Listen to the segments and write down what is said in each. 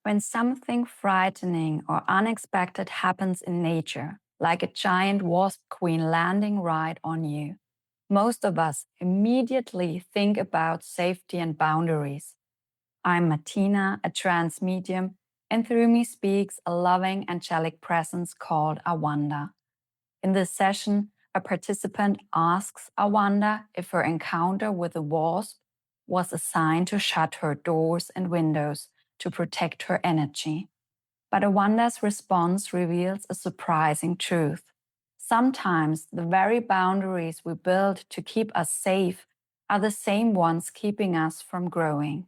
When something frightening or unexpected happens in nature, like a giant wasp queen landing right on you, most of us immediately think about safety and boundaries. I'm Martina, a trance medium, and through me speaks a loving angelic presence called Awanda. In this session, a participant asks Awanda if her encounter with a wasp was a sign to shut her doors and windows to protect her energy. But Awanda's response reveals a surprising truth. Sometimes the very boundaries we build to keep us safe are the same ones keeping us from growing.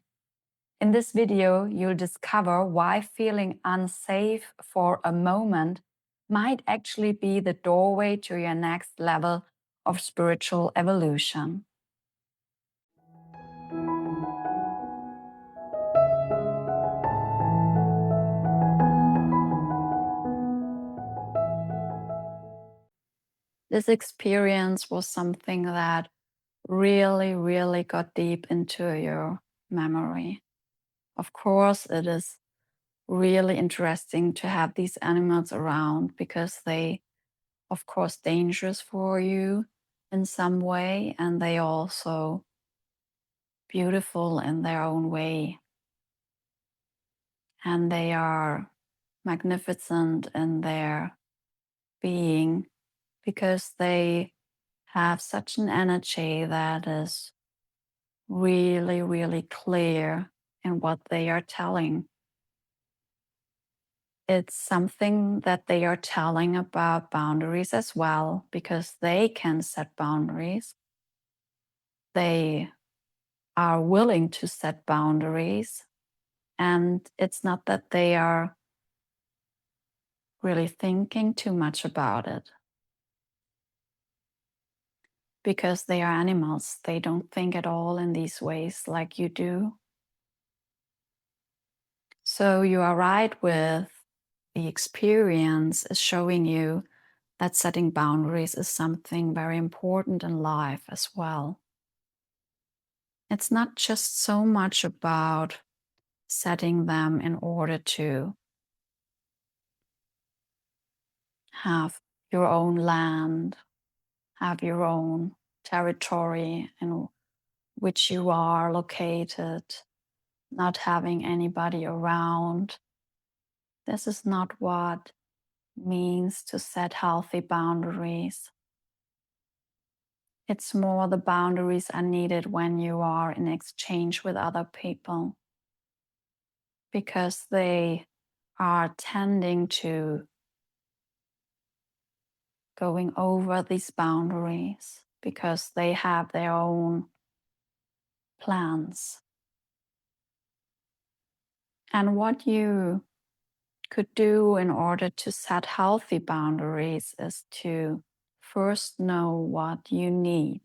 In this video, you'll discover why feeling unsafe for a moment might actually be the doorway to your next level of spiritual evolution. This experience was something that really got deep into your memory. Of course, it is really interesting to have these animals around because they, of course, dangerous for you in some way, and they also beautiful in their own way. And they are magnificent in their being because they have such an energy that is really clear in what they are telling. It's something that they are telling about boundaries as well, because they can set boundaries. They are willing to set boundaries, and it's not that they are really thinking too much about it. Because they are animals, they don't think at all in these ways like you do. So you are right with the experience is showing you that setting boundaries is something very important in life as well. It's not just so much about setting them in order to have your own land, have your own territory in which you are located, not having anybody around. This is not what means to set healthy boundaries. It's more the boundaries are needed when you are in exchange with other people, because they are tending to going over these boundaries because they have their own plans. And what you could do in order to set healthy boundaries is to first know what you need.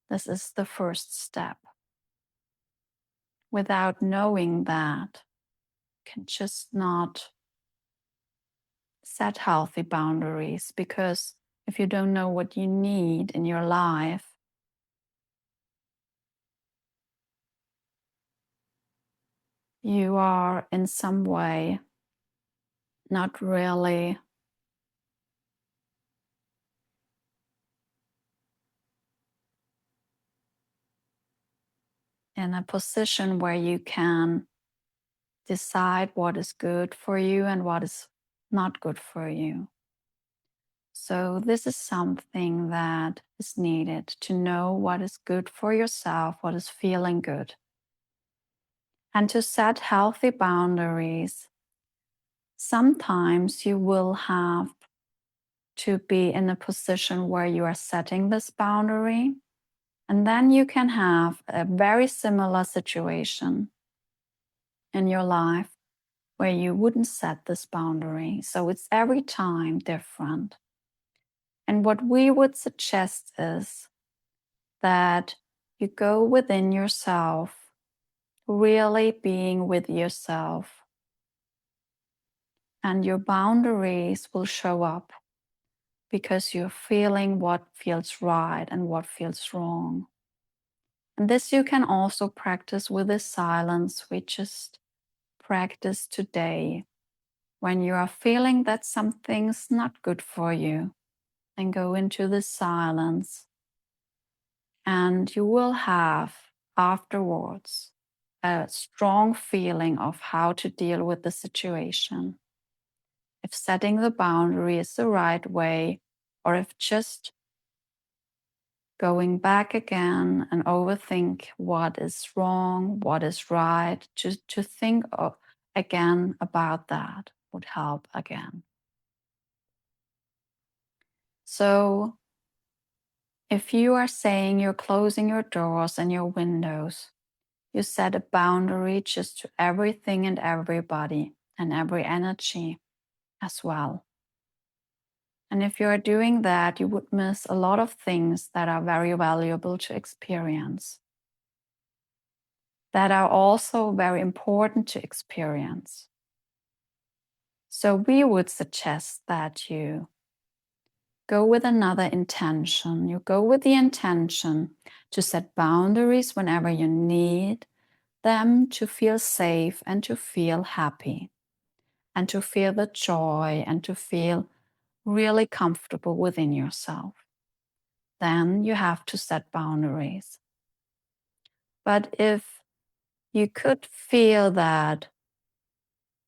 This is the first step. Without knowing that, you can just not set healthy boundaries, because if you don't know what you need in your life, you are in some way not really in a position where you can decide what is good for you and what is not good for you. So this is something that is needed to know what is good for yourself, what is feeling good. And to set healthy boundaries, sometimes you will have to be in a position where you are setting this boundary, and then you can have a very similar situation in your life where you wouldn't set this boundary. So it's every time different. And what we would suggest is that you go within yourself, really being with yourself, and your boundaries will show up because you're feeling what feels right and what feels wrong. And this you can also practice with the silence. We just practice today, when you are feeling that something's not good for you, then go into the silence, and you will have afterwards a strong feeling of how to deal with the situation. If setting the boundary is the right way, or if just going back again and overthink what is wrong, what is right, just to think again about that would help again. So if you are saying you're closing your doors and your windows, you set a boundary just to everything and everybody and every energy as well. And if you are doing that, you would miss a lot of things that are very valuable to experience, that are also very important to experience. So we would suggest that you go with another intention. You go with the intention to set boundaries whenever you need them to feel safe and to feel happy and to feel the joy and to feel really comfortable within yourself. Then you have to set boundaries. But if you could feel that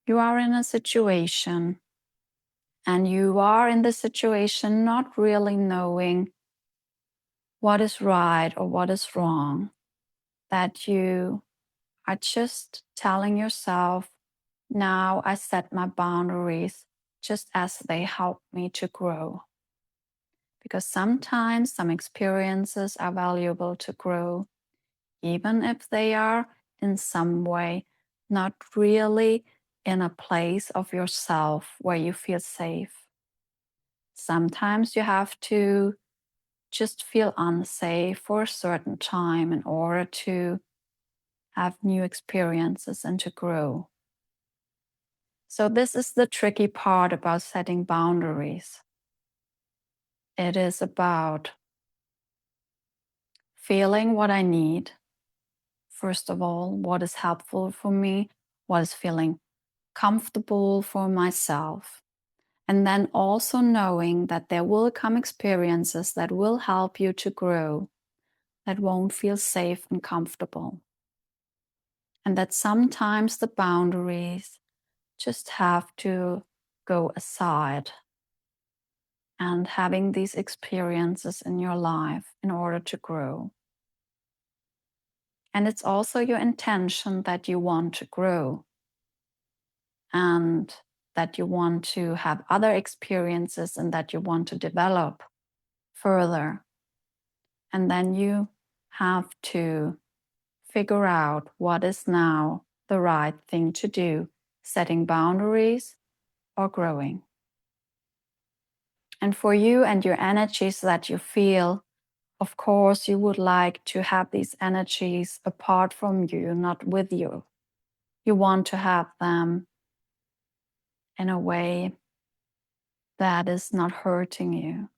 you are in a situation and you are in the situation not really knowing what is right or what is wrong, that you are just telling yourself, now I set my boundaries just as they help me to grow. Because sometimes some experiences are valuable to grow, even if they are in some way not really in a place of yourself where you feel safe. Sometimes you have to just feel unsafe for a certain time in order to have new experiences and to grow. So this is the tricky part about setting boundaries. It is about feeling what I need. First of all, what is helpful for me, what is feeling comfortable for myself. And then also knowing that there will come experiences that will help you to grow, that won't feel safe and comfortable. And that sometimes the boundaries just have to go aside, and having these experiences in your life in order to grow. And it's also your intention that you want to grow and that you want to have other experiences and that you want to develop further. And then you have to figure out what is now the right thing to do, setting boundaries or growing. And for you and your energies that you feel, of course, you would like to have these energies apart from you, not with you. You want to have them in a way that is not hurting you.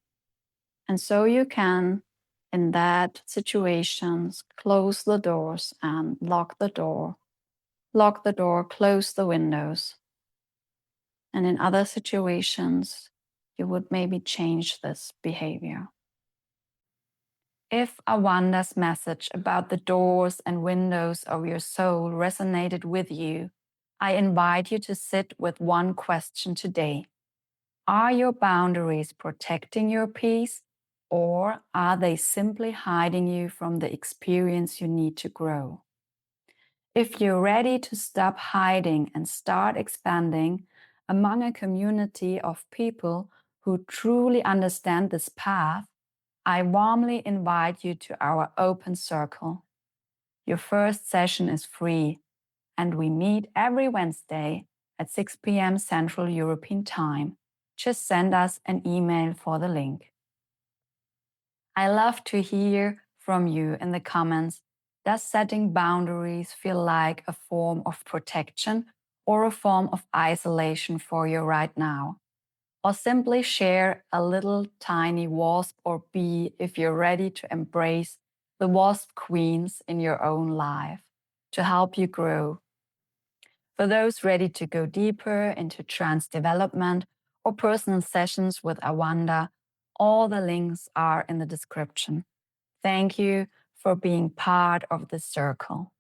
And so you can, in that situations, close the doors and lock the door, close the windows. And in other situations, you would maybe change this behavior. If Awanda's message about the doors and windows of your soul resonated with you, I invite you to sit with one question today. Are your boundaries protecting your peace, or are they simply hiding you from the experience you need to grow? If you're ready to stop hiding and start expanding among a community of people who truly understand this path, I warmly invite you to our open circle. Your first session is free, and we meet every Wednesday at 6 p.m. Central European Time. Just send us an email for the link. I love to hear from you in the comments. Does setting boundaries feel like a form of protection or a form of isolation for you right now? Or simply share a little tiny wasp or bee if you're ready to embrace the wasp queens in your own life to help you grow. For those ready to go deeper into trance development or personal sessions with Awanda, all the links are in the description. Thank you for being part of this circle.